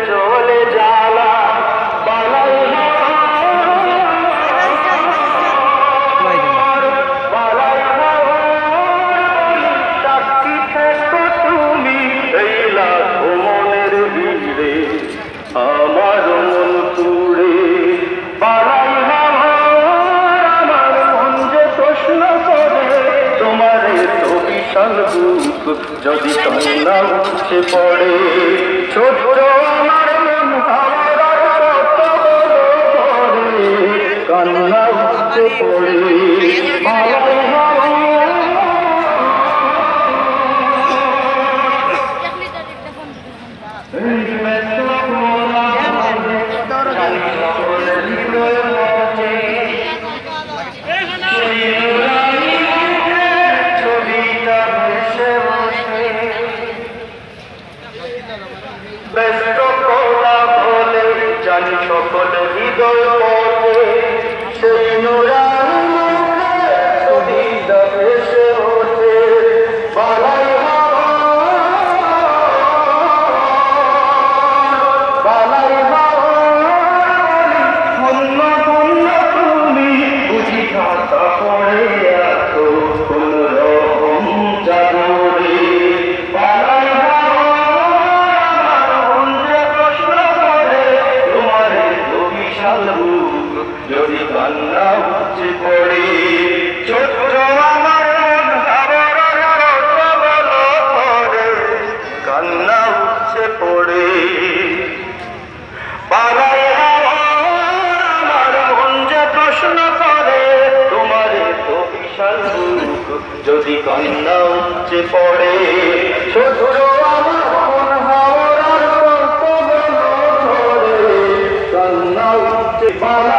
চলে জ্বালা বালাই সাক্ষী থেকো তুমি এই লাখো মনের ভিড়ে আমার মন পুড়ে বালাই আমার মন যে প্রশ্ন করে তোমারে তো বিশাল বুক যদি কান্না উঠে পড়ে ছোট আমার মন হাওয়ার কত বড় করে কান্না উঠে পড়ে বালাই ব্যস্ত কোলা বলে জানি সকল হৃদয় পথে সেই নুরানি মুখে ছবিটা ভেসে ওঠে বালাই বালাই ধন্য ধন্য তুমি বুঝি খাতা পড়ে আছো কোন রকম জাগরে বালাই যদি কান্না উঠে পড়ে ছোট্ট আমার মন হাওয়ার বলো পড়ে কান্না উঠে পড়ে বালাই আমার মন যে প্রশ্ন করে তোমারে তো বিশাল বুক যদি কান্না উঠে পড়ে ছোট্ট আমার মন হাওয়ার কত বলো ধরে কান্না উঠে